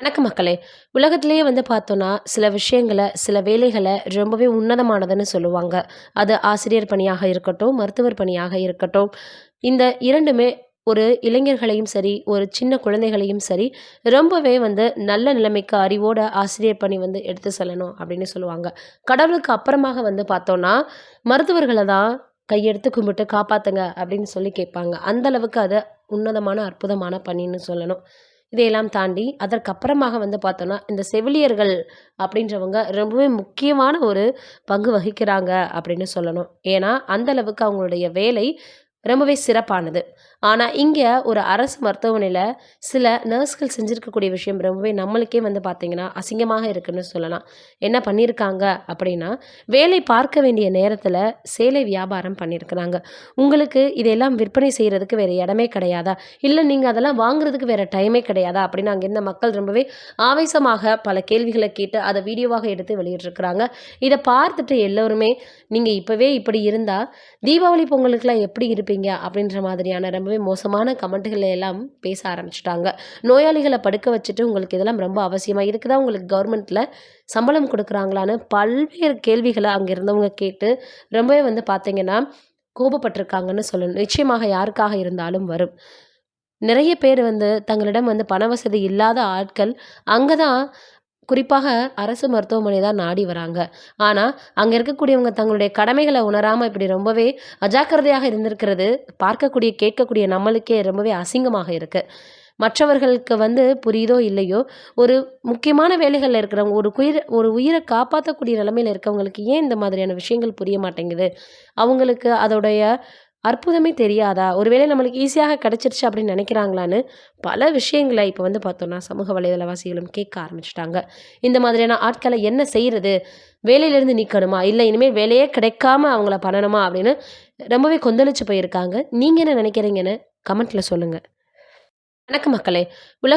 வணக்கம் மக்களே. உலகத்திலேயே பார்த்தோன்னா, சில விஷயங்கள, சில வேலைகள ரொம்பவே உன்னதமானதுன்னு சொல்லுவாங்க. அது ஆசிரியர் பணியாக இருக்கட்டும், மருத்துவர் பணியாக இருக்கட்டும். இந்த 2மே ஒரு இளைஞர்களையும் சரி, ஒரு சின்ன குழந்தைகளையும் சரி, ரொம்பவே நல்ல நிலைமைக்கு அறிவோட ஆசிரியர் பணி எடுத்து செல்லணும் அப்படின்னு சொல்லுவாங்க. கடவுளுக்கு அப்புறமாக பார்த்தோன்னா, மருத்துவர்கள தான் கையெடுத்து கும்பிட்டு காப்பாத்துங்க அப்படின்னு சொல்லி கேட்பாங்க. அந்த அளவுக்கு அது உன்னதமான, அற்புதமான பணின்னு சொல்லணும். இதையெல்லாம் தாண்டி அதற்கப்புறமாக பார்த்தோன்னா, இந்த செவிலியர்கள் அப்படின்றவங்க ரொம்பவே முக்கியமான ஒரு பங்கு வகிக்கிறாங்க அப்படின்னு சொல்லணும். ஏன்னா, அந்த அளவுக்கு அவங்களுடைய வேலை ரொம்பவே சிறப்பானது. ஆனா, இங்க ஒரு அரசு மருத்துவமனையில சில நர்ஸ்கள் செஞ்சிருக்கக்கூடிய விஷயம் ரொம்பவே நம்மளுக்கே பார்த்தீங்கன்னா, அசிங்கமாக இருக்குன்னு சொல்லலாம். என்ன பண்ணியிருக்காங்க அப்படின்னா, வேலை பார்க்க வேண்டிய நேரத்தில சேலை வியாபாரம் பண்ணியிருக்கிறாங்க. உங்களுக்கு இதையெல்லாம் விற்பனை செய்றதுக்கு வேற இடமே கிடையாதா? இல்ல நீங்க அதெல்லாம் வாங்குறதுக்கு வேற டைமே கிடையாதா? அப்படின்னு அங்க இருந்த மக்கள் ரொம்பவே ஆவேசமாக பல கேள்விகள கேட்டு அத வீடியோவாக எடுத்து வெளியிட்டிருக்கிறாங்க. இத பார்த்துட்டு எல்லோருமே, "நீங்க இப்பவே இப்படி இருந்தா, தீபாவளி, பொங்கலுக்குலாம் எப்படி இருப்பீங்க?" அப்படின்ற மாதிரியான ரொம்பவே மோசமான கமெண்ட்டுகள எல்லாம் பேச ஆரம்பிச்சுட்டாங்க. நோயாளிகள படுக்க வச்சுட்டு, "உங்களுக்கு இதெல்லாம் ரொம்ப அவசியமா? இதுக்கு தான் உங்களுக்கு கவர்மெண்ட்ல சம்பளம் குடுக்குறாங்களான்னு?" பல்வேறு கேள்விகள அங்க இருந்தவங்க கேட்டு, ரொம்பவே பார்த்தீங்கன்னா, கோபப்பட்டுருக்காங்கன்னு சொல்லணும். நிச்சயமாக யாருக்காக இருந்தாலும் வரும். நிறைய பேர் தங்களிடம் பண வசதி இல்லாத ஆட்கள், அங்க தான் குறிப்பாக அரசு மருத்துவமனை தான் நாடி வராங்க. ஆனா, அங்க இருக்கக்கூடியவங்க தங்களுடைய கடமைகள உணராம இப்படி ரொம்பவே அஜாக்கிரதையாக இருந்திருக்கிறது, பார்க்கக்கூடிய, கேட்கக்கூடிய நம்மளுக்கே ரொம்பவே அசிங்கமாக இருக்கு. மற்றவர்களுக்கு புரியுதோ இல்லையோ, ஒரு முக்கியமான வேலைகள்ல இருக்கிறவங்க, ஒரு உயிர காப்பாத்தக்கூடிய நிலைமையில இருக்கவங்களுக்கு ஏன் இந்த மாதிரியான விஷயங்கள் புரிய மாட்டேங்குது? அவங்களுக்கு அதோடைய அற்புதமே தெரியாதா? ஒருவேளை நம்மளுக்கு ஈஸியாக கிடைச்சிருச்சு அப்படின்னு நினைக்கிறாங்களான்னு, பல விஷயங்கள இப்ப பார்த்தோம்னா, சமூக வலைதளவாசிகளும் கேட்க ஆரம்பிச்சுட்டாங்க. இந்த மாதிரியான ஆட்கள என்ன செய்றது? வேலையிலேருந்து நீக்கணுமா? இல்ல இனிமேல் வேலையே கிடைக்காம அவங்கள பண்ணணுமா? அப்படின்னு ரொம்பவே கொந்தளிச்சு போயிருக்காங்க. நீங்க என்ன நினைக்கிறீங்கன்னு கமெண்ட்ல சொல்லுங்க. வணக்கம் மக்களே. உலக